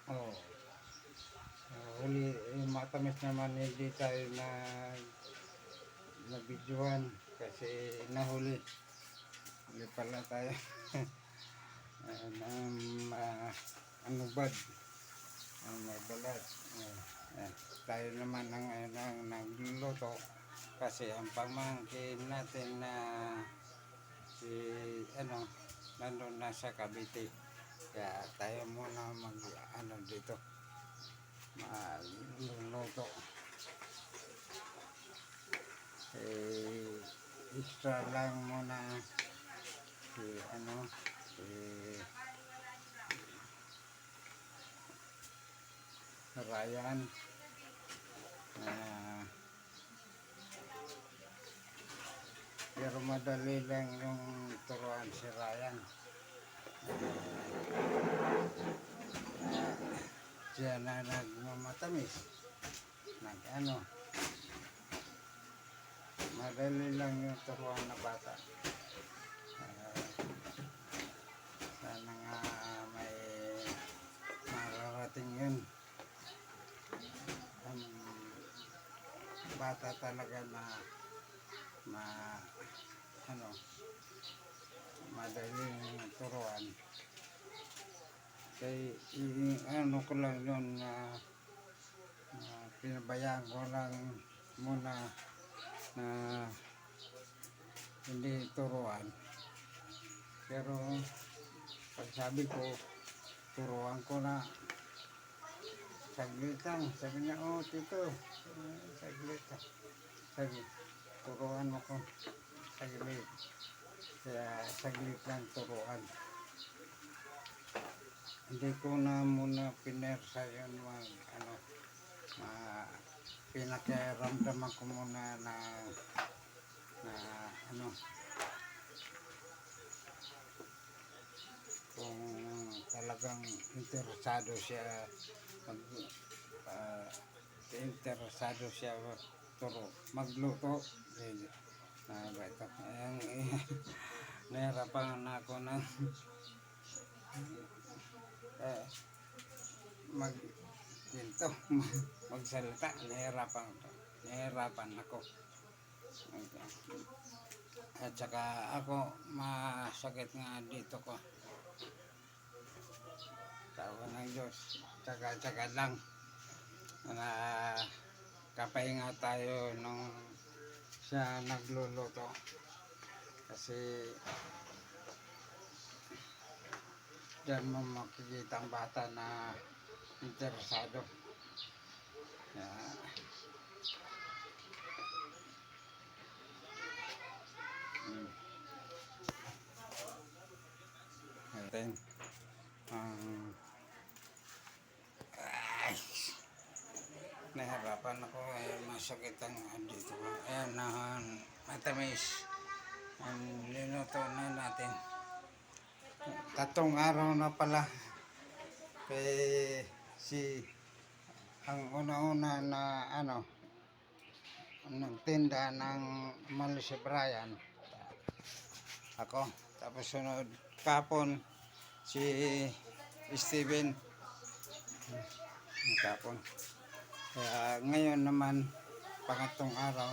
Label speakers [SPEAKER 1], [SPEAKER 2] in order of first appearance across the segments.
[SPEAKER 1] Oh, huli, matamis naman hindi tayo na videohan kasi nahuli. Huli pala tayo. Ano bad? Ang may balat. Tayo naman ang nagluluto kasi ang pamangkin natin na si nandun na sa Cavite. Kaya tayo muna dito magluluto. Extra lang muna si si Ryan pero madali lang yung turuan si Ryan. Siya na nagmamatamis madali lang yung turuan na bata. Sana nga may mararating yun. Ang bata talaga na madaling turuan. Kaya ko lang yun pinabayaan ko lang muna na hindi turuan. Pero pag sabi ko, turuan ko na saglit lang. Sabi niya, oh tito, saglit lang. Turuan mo ko saglit. Kaya saglit lang turuan. Hindi ko na muna pinersa yun pinakiramdaman ko muna na kung talagang interesado siya magluto. Nahirapan ako ng magsalita. Nahirapan ako. At saka ako masakit nga dito ko. Tawa ng Diyos. Tsaka lang na kapahinga tayo nung siya nagluluto. Kasi diyan mo makikita ang bata na interesado. Nahirapan ako, masakit ang dito ko. Matamis ang linuto na natin. 3 araw na pala. Ang una-una na nagtinda ng mali si Brian, ako. Tapos sunod kapon si Steven. Kapon. Kaya ngayon naman pangatlong araw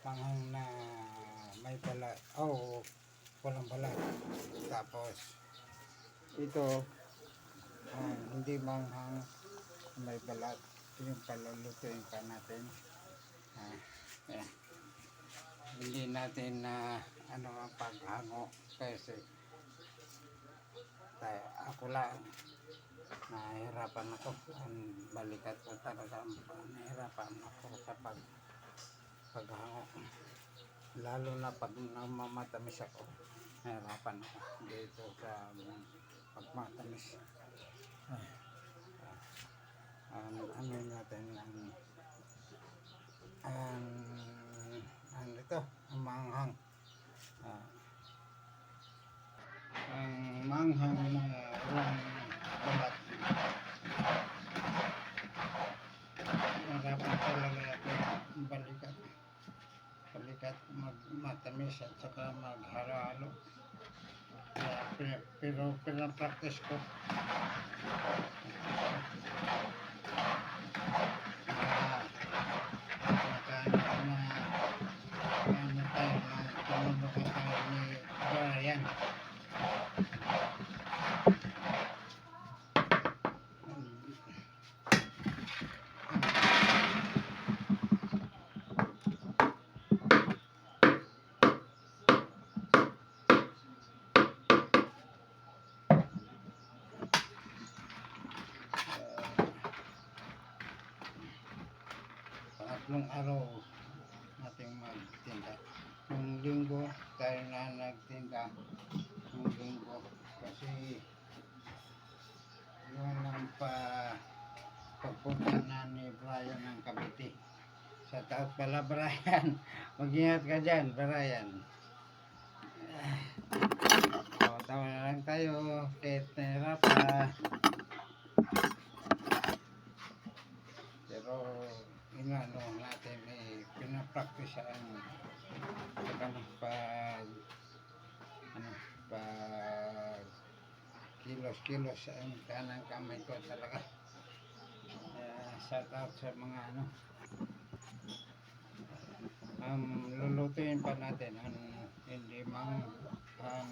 [SPEAKER 1] manghang na may balat. Walang balat. Tapos ito hindi manghang may balat. Ito yung palulutuin pa natin. Hindi natin ang paghango kasi ako lang nahihirapan ako. Ang balikat ko talaga, nahihirapan ako sa paghango. Lalo na pag namamatamis ako, nahihirapan ako dito sa pagmatamis. Natin ang manghang. Ang manghang na walang balat. matamis at saka maghalo-halo. Pero pinapractice ko. Ano tayo na tumunukan tayo ni Brian. Pangatlong araw nating magtinda. Yung linggo tayo na nagtinda. Yung linggo kasi yun ang pagpunta na ni Brian ng Cavite. Sa taot pala Brian. Mag-ingat ka dyan Brian. Tawa na lang tayo. Kahit nahirap pa. Pero inano natin pinapractice ang pag kilos ang kanang kamay ko talaga. Shout out sa mga lulutuin pa natin ang hindi ang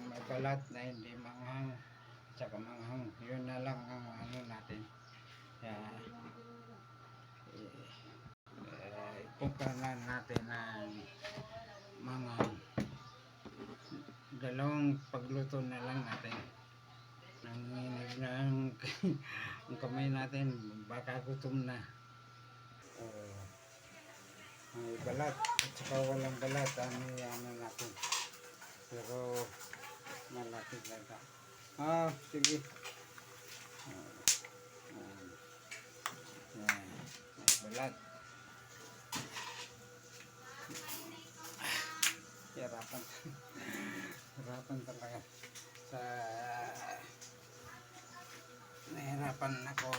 [SPEAKER 1] may balat na hindi manghang tsaka manghang, yun na lang ang natin. Kumparan natin ang mga dalawang pagluto na lang natin. Nanginig na ang kamay natin, baka gutom na. May balat at saka walang balat ano natin, pero malapit lang ka. Sige. May balat. Hirapan talaga sa nahirapan ako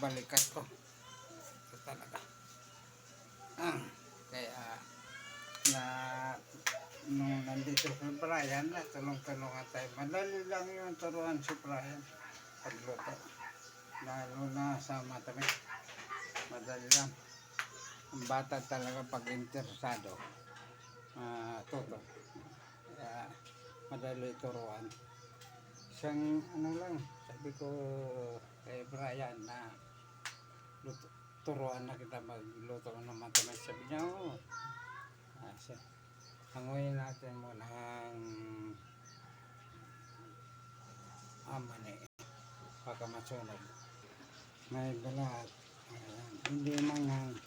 [SPEAKER 1] balikat ko ito talaga. Kaya nung nandito si Brian, tulong-tulungan tayo. Madali lang yung turuan si Brian pagluto, lalo na sa matamis. Madali lang. Ang bata talaga pag interesado toto. Kaya madali turuan. Isang lang, sabi ko kay Brian na turuan na kita magluto ng matamis. Sabi niya, hanguin natin muna ang mani baka masunog. May balat, hindi manghang.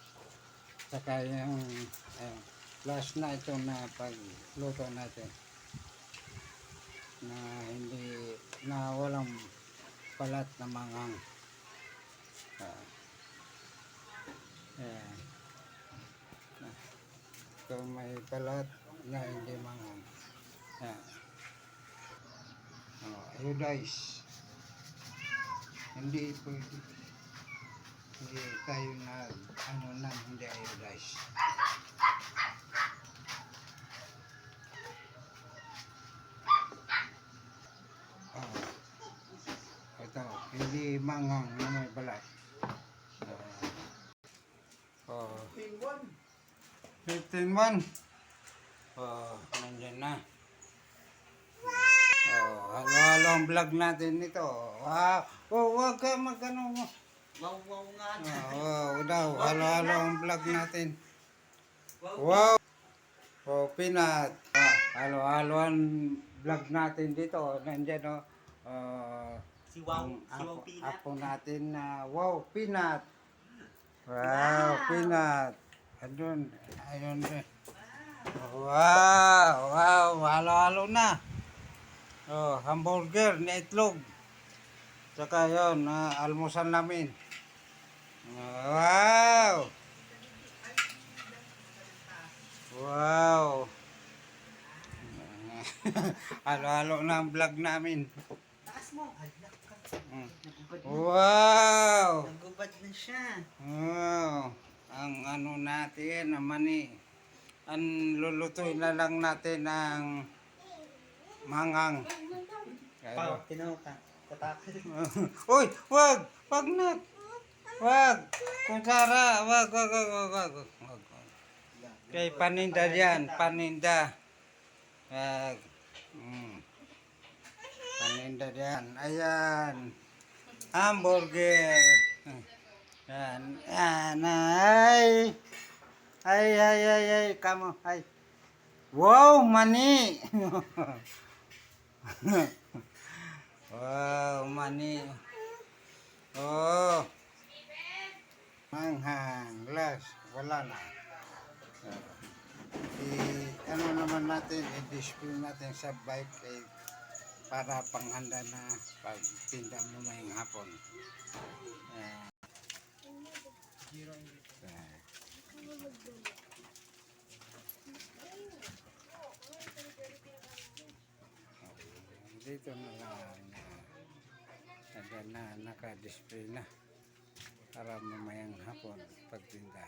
[SPEAKER 1] Saka yung last na ito na pagluto natin na hindi na walang balat na manghang. Ito may balat na hindi manghang. Iodize. Hindi pwede. Hindi tayo na hindi iodize. Ito, hindi manghang na may balat. 15-1. Nandiyan na. Halo-halo ang vlog natin nito. Huwag ka magkano mo.
[SPEAKER 2] Wow nga.
[SPEAKER 1] Daw, halo-halo ang vlog natin. Wow. Peanut. Halo-halo ang vlog natin dito. Nandiyan
[SPEAKER 2] Si Wow Peanut.
[SPEAKER 1] Apo natin na Peanut. Wow, Peanut. Ayun din. Wow, halo-halo na. Hamburger na itlog. Saka yun, almusal namin. Wow. Halo-halo na ang vlog namin.
[SPEAKER 2] Taas mo.
[SPEAKER 1] Wow.
[SPEAKER 2] Nagubad na siya.
[SPEAKER 1] Ang natin naman Ang lulutuin na lang natin ng mangang.
[SPEAKER 2] Pao, tinaw ka. Tatakil.
[SPEAKER 1] Uy, wag! Wag na! Wag! Kung Sara, wag. Kay paninda yan, paninda. Wag. Paninda yan. Ayan. Hamburger. Yan. Yan. Ay. Kamo. Ay. Wow, mani. Wow, mani. Oh. Manghang. Las. Wala na. Ano naman natin, i-display natin sa bike para panghanda na pagtinda mo ngayong hapon. Dito na lang naka-display na para mamayang hapon pagtinda.